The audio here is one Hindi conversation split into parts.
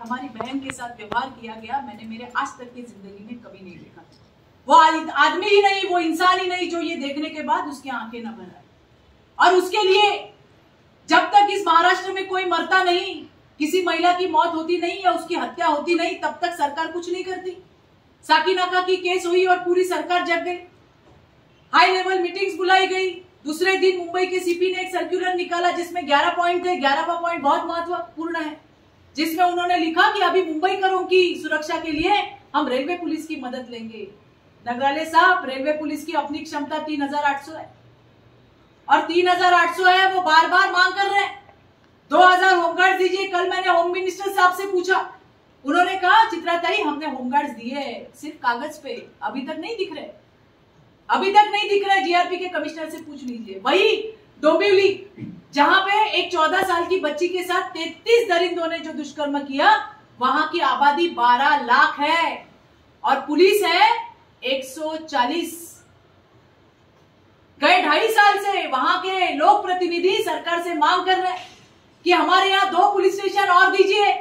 हमारी बहन के साथ व्यवहार किया गया, मैंने मेरे आज तक की जिंदगी में कभी नहीं देखा। वो आदमी ही नहीं, वो इंसान ही नहीं जो ये देखने के बाद उसकी आंखें न भर आए। और उसके लिए जब तक इस महाराष्ट्र में कोई मरता नहीं, किसी महिला की मौत होती नहीं या उसकी हत्या होती नहीं, तब तक सरकार कुछ नहीं करती। साकिनाका की केस हुई और पूरी सरकार जग गई। हाई लेवल मीटिंग्स बुलाई गई। दूसरे दिन मुंबई के सीपी ने एक सर्कुलर निकाला जिसमें 11 पॉइंट थे। 11वां पॉइंट बहुत महत्वपूर्ण है, जिसमें उन्होंने लिखा कि अभी मुंबईकरों की सुरक्षा के लिए हम रेलवे पुलिस की मदद लेंगे। नगराले साहब, रेलवे पुलिस की अपनी क्षमता 3800 है और 3800 है, वो बार बार मांग कर रहे हैं 2000 होमगार्ड दीजिए। कल मैंने होम मिनिस्टर साहब से पूछा, उन्होंने कहा चित्राताई हमने होमगार्ड्स दिए सिर्फ कागज पे, अभी तक नहीं दिख रहे, अभी तक नहीं दिख रहा है। जीआरपी के कमिश्नर से पूछ लीजिए। वही डोंबिवली, जहां पे एक 14 साल की बच्ची के साथ 33 दरिंदों ने जो दुष्कर्म किया, वहां की आबादी 12 लाख है और पुलिस है 140। गए 2.5 साल से वहां के लोक प्रतिनिधि सरकार से मांग कर रहे हैं कि हमारे यहाँ 2 पुलिस स्टेशन और दीजिए,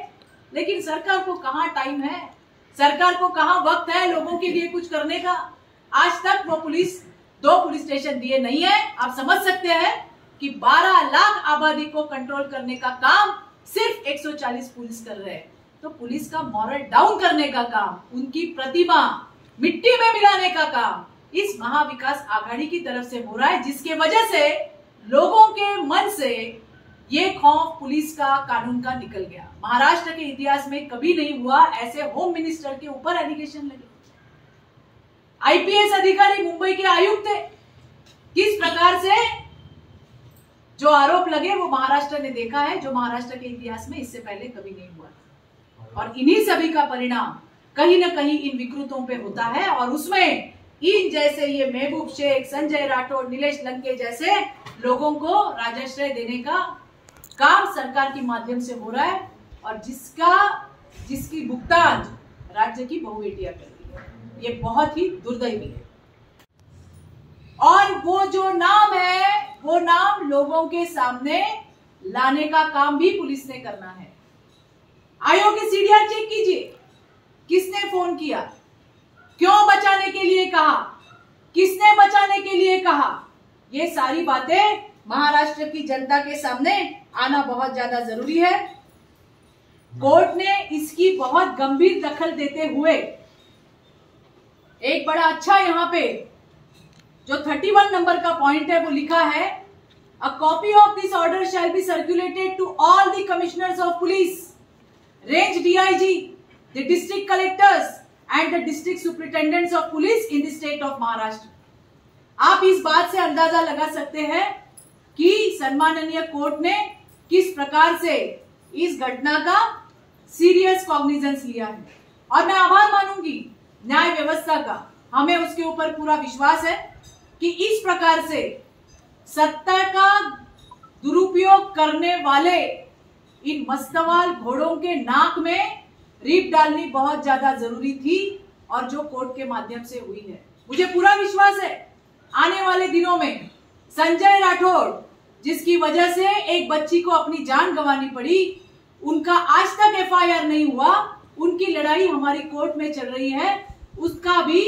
लेकिन सरकार को कहां टाइम है, सरकार को कहां वक्त है लोगों के लिए कुछ करने का। आज तक वो 2 पुलिस स्टेशन दिए नहीं है। आप समझ सकते हैं कि 12 लाख आबादी को कंट्रोल करने का काम सिर्फ 140 पुलिस कर रहे हैं। तो पुलिस का मॉरल डाउन करने का काम, उनकी प्रतिमा मिट्टी में मिलाने का काम इस महाविकास आघाड़ी की तरफ से हो रहा है, जिसके वजह से लोगों के मन से ये खौफ पुलिस का, कानून का निकल गया। महाराष्ट्र के इतिहास में कभी नहीं हुआ ऐसे होम मिनिस्टर के ऊपर एलिगेशन लगे। आईपीएस अधिकारी मुंबई के आयुक्त थे, किस प्रकार से जो आरोप लगे वो महाराष्ट्र ने देखा है, जो महाराष्ट्र के इतिहास में इससे पहले कभी नहीं हुआ। और इन्हीं सभी का परिणाम कहीं ना कहीं इन विकृतों पे होता है और उसमें इन जैसे ये महबूब शेख, संजय राठौड़, नीलेश लंके जैसे लोगों को राजाश्रय देने का काम सरकार के माध्यम से हो रहा है और जिसकी भुगतान राज्य की बहु बेटियां कर रही है। ये बहुत ही दुर्दैवी है और वो जो नाम है वो नाम लोगों के सामने लाने का काम भी पुलिस ने करना है। आयोग के सीडीआर चेक कीजिए, किसने फोन किया, क्यों बचाने के लिए कहा, किसने बचाने के लिए कहा, ये सारी बातें महाराष्ट्र की जनता के सामने आना बहुत ज्यादा जरूरी है। कोर्ट ने इसकी बहुत गंभीर दखल देते हुए एक बड़ा अच्छा यहाँ पे जो 31 नंबर का पॉइंट है वो लिखा है, a copy of this order shall be circulated to all the commissioners of police, range DIG, the district collectors and the district superintendents of police in the state of Maharashtra. आप इस बात से अंदाजा लगा सकते हैं कि सम्माननीय कोर्ट ने किस प्रकार से इस घटना का सीरियस कॉग्निजेंस लिया है और मैं आभार मानूंगी न्याय व्यवस्था का। हमें उसके ऊपर पूरा विश्वास है कि इस प्रकार से सत्ता का दुरुपयोग करने वाले इन मस्तवाल घोड़ों के नाक में रीप डालनी बहुत ज्यादा जरूरी थी और जो कोर्ट के माध्यम से हुई है। मुझे पूरा विश्वास है आने वाले दिनों में संजय राठौड़, जिसकी वजह से एक बच्ची को अपनी जान गंवानी पड़ी, उनका आज तक एफआईआर नहीं हुआ, उनकी लड़ाई हमारी कोर्ट में चल रही है, उसका भी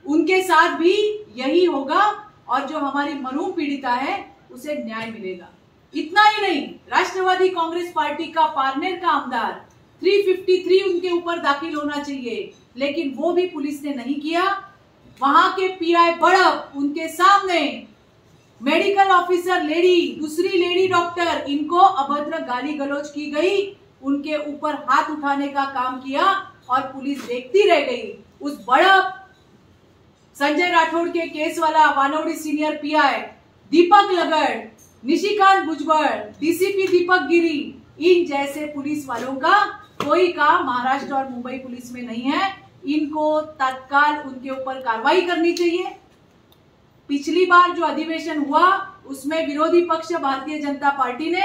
उनके साथ भी यही होगा और जो हमारी मरूम पीड़िता है उसे न्याय मिलेगा। इतना ही नहीं, राष्ट्रवादी कांग्रेस पार्टी का पारनेर का आमदार 353 उनके ऊपर दाखिल होना चाहिए, लेकिन वो भी पुलिस ने नहीं किया। वहां के पीआई बड़प, उनके सामने मेडिकल ऑफिसर लेडी, दूसरी लेडी डॉक्टर, इनको अभद्र गाली गलौज की गई, उनके ऊपर हाथ उठाने का काम किया और पुलिस देखती रह गई। उस बड़प संजय राठौड़ के केस वाला वानोड़ी सीनियर पीआई दीपक लगड़, निशिकांत भुजबल, डीसीपी दीपक गिरी, इन जैसे पुलिस वालों का कोई काम महाराष्ट्र और मुंबई पुलिस में नहीं है। इनको तत्काल उनके ऊपर कार्रवाई करनी चाहिए। पिछली बार जो अधिवेशन हुआ उसमें विरोधी पक्ष भारतीय जनता पार्टी ने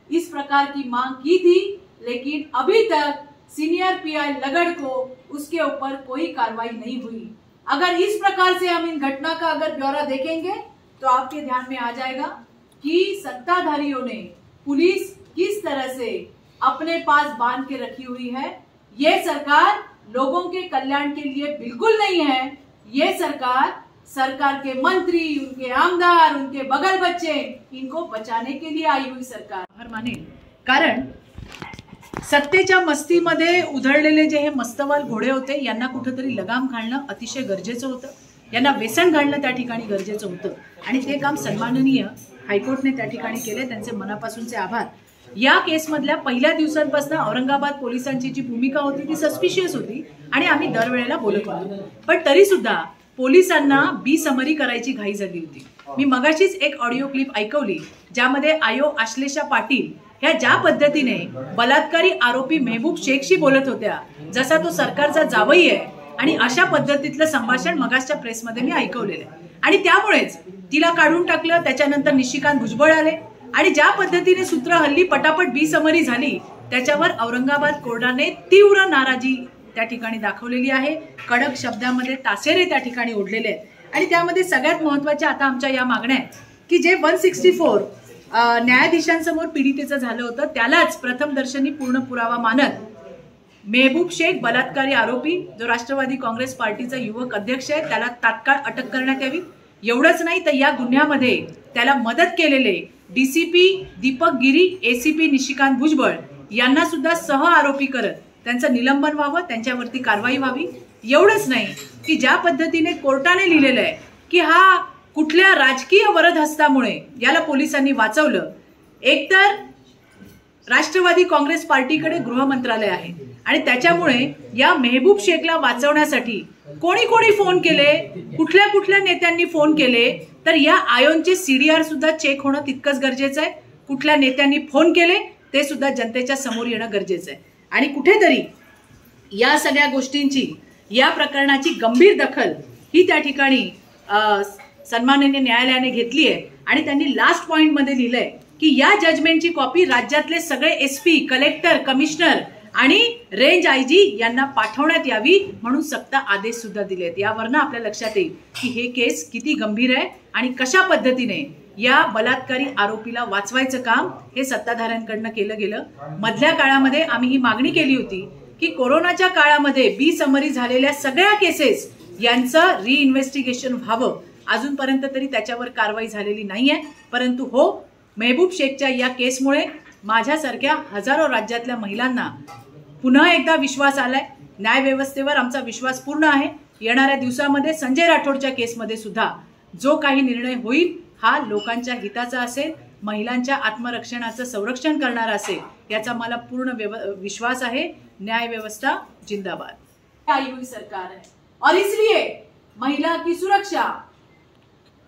इस प्रकार की मांग की थी, लेकिन अभी तक सीनियर पीआई लगड़ को उसके ऊपर कोई कार्रवाई नहीं हुई। अगर इस प्रकार से हम इन घटना का अगर ब्यौरा देखेंगे तो आपके ध्यान में आ जाएगा कि सत्ताधारियों ने, पुलिस किस तरह से अपने पास बांध के रखी हुई है। ये सरकार लोगों के कल्याण के लिए बिल्कुल नहीं है। ये सरकार के मंत्री, उनके आमदार, उनके बगल बच्चे, इनको बचाने के लिए आई हुई सरकार हर मानेल। कारण सत्तेच्या मस्तीमध्ये उधळलेले जे हे मस्तवाल घोडे होते, यांना कुठेतरी लगाम घालणं अतिशय गरजेचं होतं, यांना व्यसन घालणं त्या ठिकाणी गरजेचं होतं आणि ते काम सन्माननीय हायकोर्टने त्या ठिकाणी केले। त्यांचे मनापासूनचे आभार। या केसमधल्या पहिल्या दिवसांपासून औरंगाबाद पोलिसांची जी भूमिका होती ती सस्पिशियस होती आणि आम्ही दरवेळेला बोलत होतो, पण तरी सुद्धा पोलिसांना बी समरी करायची घाई झाली होती। मी मगाशीच एक ऑडिओ क्लिप ऐकवली ज्यामध्ये आयो आश्लेषा पाटील ह्या ज्या पद्धतीने बलात्कारी आरोपी मेहबूब शेखशी बोलत होत्या जसा तो सरकारचा जावई आहे, आणि अशा पद्धतीतलं संभाषण मगासच्या प्रेसमध्ये मी ऐकवलेलं आहे आणि त्यामुळेच तिला काढून टाकलं। त्याच्यानंतर निशिकांत भुजबळ आले आणि ज्या पद्धतीने सूत्र हल्ली पटापट बी समरी झाली त्याच्यावर औरंगाबाद कोर्टाने तीव्र नाराजी त्या ठिकाणी दाखवलेली आहे। कडक शब्दामध्ये तासेरे त्या ठिकाणी ओढलेले आहेत आणि त्यामध्ये सगळ्यात महत्त्वाच्या आता आमच्या या मागण्या आहेत की जे 164 न्यायाधीशांसमोर पीडितेचं झालं होतं त्यालाच प्रथम दर्शनी पूर्ण पुरावा मानत मेहबूब शेख बलात्कारी आरोपी जो राष्ट्रवादी काँग्रेस पार्टीचा युवक अध्यक्ष आहे त्याला तात्काळ अटक करण्यात यावी। एवढंच नाही तर या गुन्ह्यामध्ये त्याला मदत केलेले डीसीपी दीपक गिरी, एसीपी निशिकांत भुजबळ यांना सुद्धा सह आरोपी करत त्यांचं निलंबन व्हावं, त्यांच्यावरती कारवाई व्हावी। एवढंच नाही की ज्या पद्धतीने कोर्टाने लिहिलेलं आहे की हा कुठल्या राजकीय वरदहस्तामुळे याला पोलिसांनी वाचवलं। एकतर राष्ट्रवादी काँग्रेस पार्टीकडे गृह मंत्रालय आहे आणि त्याच्यामुळे या मेहबूब शेखला वाचवण्यासाठी कोणी कोणी फोन केले, कुठल्या कुठल्या नेत्यांनी फोन केले, तर या आयोनचे सीडीआर सुद्धा चेक होणं तितकंच गरजेचं आहे। कुठल्या नेत्यांनी फोन केले ते सुद्धा जनतेच्या समोर येणं गरजेचं आहे आणि कुठेतरी या सगळ्या गोष्टींची, या प्रकरणाची गंभीर दखल ही त्या ठिकाणी सन्माननीय न्यायालयाने घेतली आहे आणि त्यांनी लास्ट पॉइंट मध्ये लिहिलंय की या जजमेंटची कॉपी राज्यातले सगळे एसपी, कलेक्टर, कमिशनर आणि रेंज आयजी यांना पाठवण्यात यावी म्हणून सक्त आदेश सुद्धा दिलेत। यावरनं आपल्या लक्षात येईल की हे केस किती गंभीर आहे आणि कशा पद्धतीने या बलात्कारी आरोपीला वाचवायचं काम हे सत्ताधाऱ्यांकडनं केलं गेलं। मधल्या काळामध्ये आम्ही ही मागणी केली होती की कोरोनाच्या काळामध्ये बी समरी झालेल्या सगळ्या केसेस यांचं रिइन्व्हेस्टिगेशन व्हावं। अजूनपर्यंत तरी त्याच्यावर कारवाई झालेली नाहीये, परंतु हो, मेहबूब शेखच्या या केसमुळे माझ्यासारख्या हजारो राज्यातल्या महिलांना पुन्हा एकदा विश्वास आलाय। न्यायव्यवस्थेवर आमचा विश्वास पूर्ण आहे। येणाऱ्या दिवसामध्ये संजय राठोडच्या केसमध्ये सुद्धा जो काही निर्णय होईल हा लोकांच्या हिताचा असेल, महिलांच्या आत्मरक्षणाचं संरक्षण करणारा असेल, याचा मला पूर्ण विश्वास आहे। न्याय व्यवस्था जिंदाबाद। आई हुई सरकार है और इसलिए महिला की सुरक्षा,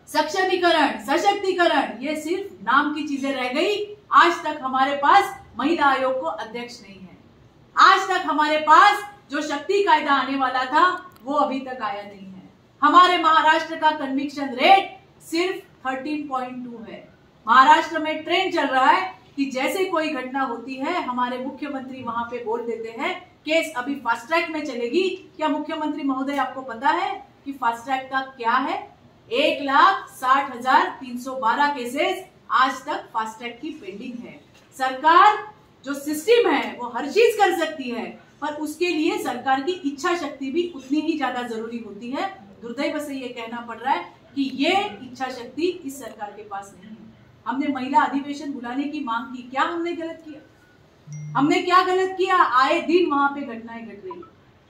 सक्षमीकरण, सशक्तिकरण ये सिर्फ नाम की चीजें रह गई। आज तक हमारे पास महिला आयोग को अध्यक्ष नहीं है। आज तक हमारे पास जो शक्ति कायदा आने वाला था वो अभी तक आया नहीं है। हमारे महाराष्ट्र का कन्विक्शन रेट सिर्फ 13.2 है। महाराष्ट्र में ट्रेंड चल रहा है कि जैसे कोई घटना होती है हमारे मुख्यमंत्री वहां पे बोल देते हैं केस अभी फास्ट ट्रैक में चलेगी। क्या मुख्यमंत्री महोदय आपको पता है कि फास्ट ट्रैक का क्या है? 1,60,312 केसेस आज तक फास्ट ट्रैक की पेंडिंग है। सरकार जो सिस्टम है वो हर चीज कर सकती है, पर उसके लिए सरकार की इच्छा शक्ति भी उतनी ही ज्यादा जरूरी होती है। दुर्दैव से ये कहना पड़ रहा है कि ये इच्छा शक्ति इस सरकार के पास नहीं है। हमने महिला अधिवेशन बुलाने की मांग की, क्या हमने गलत किया? हमने क्या गलत किया? आए दिन वहां पे घटनाएं घट रही है।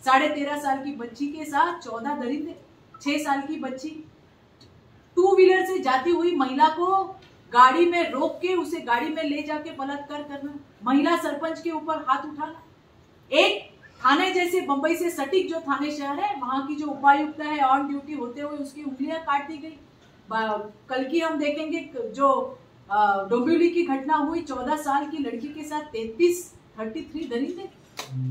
13.5 साल की बच्ची के साथ 14 दरिंदे, 6 साल की बच्ची, 2 व्हीलर से जाती हुई महिला को गाड़ी में रोक के उसे गाड़ी में ले जाके बलात्कार करना, महिला सरपंच के ऊपर हाथ उठाना, एक थाने जैसे बंबई से सटीक जो थाने शहर है वहां की जो उपायुक्त है ऑन ड्यूटी होते हुए उसकी उंगलियां काट दी गई। कल की हम देखेंगे जो डोंबिवली की घटना हुई, 14 साल की लड़की के साथ 33 दरिंदे,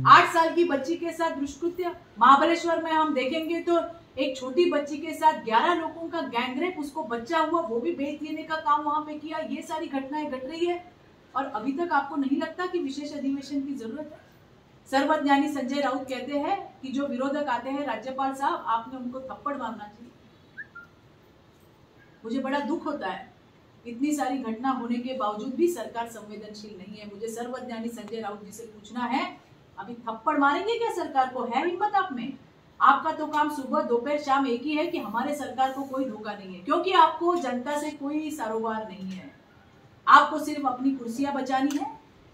8 साल की बच्ची के साथ दुष्कृत्य। महाबलेश्वर में हम देखेंगे तो एक छोटी बच्ची के साथ 11 लोगों का गैंगरेप, उसको बच्चा हुआ वो भी बेच देने का काम वहां पे किया। ये सारी घटनाएं घट रही है और अभी तक आपको नहीं लगता कि विशेष अधिवेशन की जरूरत है? सर्वज्ञानी संजय राउत कहते हैं कि जो विरोधक आते हैं राज्यपाल साहब आपने उनको थप्पड़ मारना चाहिए। मुझे बड़ा दुख होता है इतनी सारी घटना होने के बावजूद भी सरकार संवेदनशील नहीं है। मुझे सर्वज्ञानी संजय राउत जी से पूछना है, अभी थप्पड़ मारेंगे क्या सरकार को? है हिम्मत आप में? आपका तो काम सुबह दोपहर शाम एक ही है कि हमारे सरकार को कोई धोखा नहीं है, क्योंकि आपको जनता से कोई सरोकार नहीं है। आपको सिर्फ अपनी कुर्सियां बचानी है,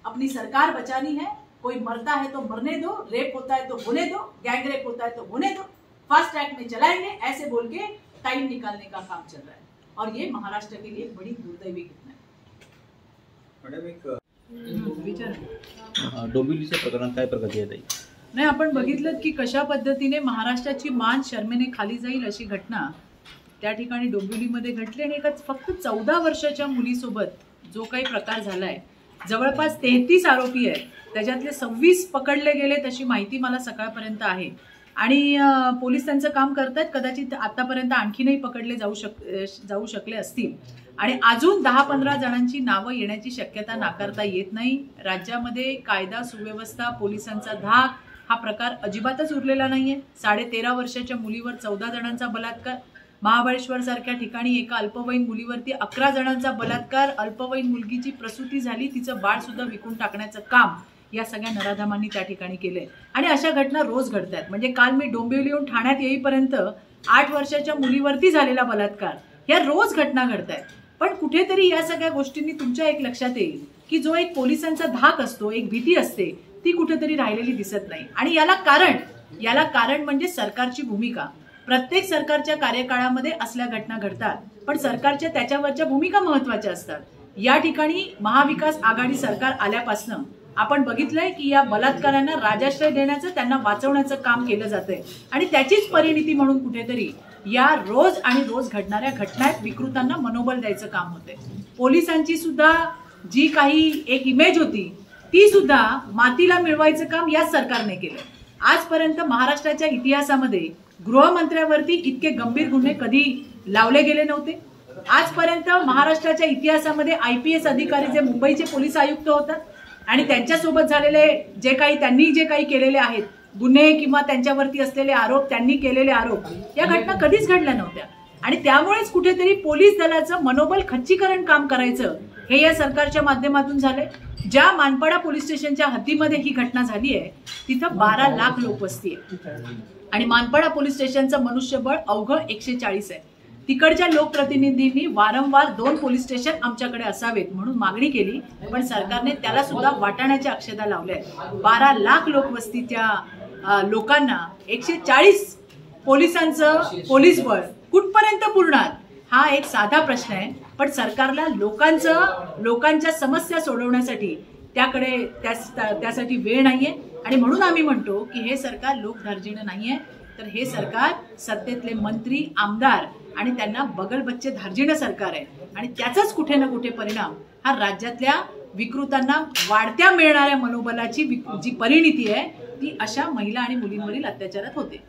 अपनी सरकार बचानी है। कोई मरता है तो मरने दो, रेप होता है तो होने दो, गैंग रेप होता है तो होने दो, फास्ट ट्रैक में चलाएंगे, ऐसे बोल के टाइम निकालने का काम चल रहा है। और ये महाराष्ट्र के लिए बड़ी दुर्दैवी घटना है। मॅडम, एक डोंबिवलीच्या प्रकरणात काय प्रगती आहे? नाही, आपण बघितलं की कशा पद्धतीने महाराष्ट्राची मान शर्मेने खाली जाईल अशी घटना त्या ठिकाणी डोंबिवलीमध्ये घडली। आणि एका फक्त 14 वर्षाच्या मुलीसोबत जो काही प्रकार झालाय, जवळपास 33 आरोपी आहेत, त्याच्यातले 26 पकडले गेलेत अशी माहिती मला सकाळपर्यंत आहे। आणि पोलीस त्यांचं काम करतात, कदाचित आतापर्यंत आणखीनही पकडले जाऊ शकले असतील आणि अजून 10-15 जणांची नावं येण्याची शक्यता नाकारता येत नाही। राज्यामध्ये कायदा सुव्यवस्था, पोलिसांचा धाक हा प्रकार अजिबातच उरलेला नाहीये। 13.5 वर्षाच्या मुलीवर 14 जणांचा बलात्कार, महाबळेश्वर सारख्या ठिकाणी एका अल्पवयीन मुलीवरती 11 जणांचा बलात्कार, अल्पवयीन मुलगीची प्रसूती झाली, तिचं बाळ सुद्धा विकून टाकण्याचं काम या सगळ्या नराधमांनी त्या ठिकाणी केले। आणि अशा घटना रोज घडतात। म्हणजे काल मी डोंबिवलीहून ठाण्यात येईपर्यंत 8 वर्षाच्या मुलीवरती झालेला बलात्कार, या रोज घटना घडतात। पण कुठेतरी या सगळ्या गोष्टींनी तुमच्या एक लक्षात येईल की जो एक पोलिसांचा धाक असतो, एक भीती असते, ती कुठेतरी राहिलेली दिसत नाही। आणि याला कारण म्हणजे सरकारची भूमिका। प्रत्येक सरकारच्या कार्यकाळामध्ये असल्या घटना घडतात, पण सरकारच्या त्याच्यावरच्या भूमिका महत्त्वाच्या असतात। या ठिकाणी महाविकास आघाडी सरकार आल्यापासून आपण बघितलंय की या बलात्कारांना राजाश्रय देण्याचं, त्यांना वाचवण्याचं काम केलं जातंय। आणि त्याचीच परिणिती म्हणून कुठेतरी या रोज घडणाऱ्या घटनांत विकृतांना मनोबल द्यायचं काम होते। पोलिसांची सुद्धा जी काही एक इमेज होती ती सुद्धा मातीला मिळवायचं काम या सरकारने केलं। आजपर्यंत महाराष्ट्राच्या इतिहासामध्ये गृहमंत्र्यावरती इतके गंभीर गुन्हे कधी लावले गेले नव्हते। आजपर्यंत महाराष्ट्राच्या इतिहासामध्ये IPS अधिकारी जे मुंबईचे पोलीस आयुक्त होतात आणि त्यांच्यासोबत झालेले त्यांनी जे काही केलेले आहेत गुन्हे किंवा त्यांच्यावरती असलेले आरोप, त्यांनी केलेले आरोप, या घटना कधीच घडल्या नव्हत्या। आणि त्यामुळेच कुठेतरी पोलीस दलाचं मनोबल खच्चीकरण काम करायचं हे या सरकारच्या माध्यमातून झाले। ज्या मानपाडा पोलीस स्टेशनच्या हद्दीमध्ये ही घटना झाली आहे तिथं 12 लाख लोकवस्ती आहे आणि मानपाडा पोलीस स्टेशनचं मनुष्यबळ अवघं 140 आहे। तिकडच्या लोकप्रतिनिधींनी वारंवार 2 पोलीस स्टेशन आमच्याकडे असावेत म्हणून मागणी केली, पण सरकारने त्याला सुद्धा वाटाण्याच्या अक्षता लावल्या। 12 लाख लोकवस्तीच्या लोकांना 140 पोलिसांचं पोलीस बळ कुठपर्यंत पुरणार हा एक साधा प्रश्न आहे। पण सरकारला लोकांच्या समस्या सोडवण्यासाठी त्यासाठी वेळ नाहीये। आणि म्हणून आम्ही म्हणतो की हे सरकार लोकधार्जिणे नाहीये, तर हे सरकार सत्तेतले मंत्री, आमदार आणि त्यांना बगलबच्चे धार्जिणे सरकार आहे। आणि त्याचाच कुठे ना कुठे परिणाम हा राज्यातल्या विकृतांना वाढत्या मिळणाऱ्या मनोबलाची जी परिणिती आहे ती अशा महिला आणि मुलींवरील अत्याचारात होते।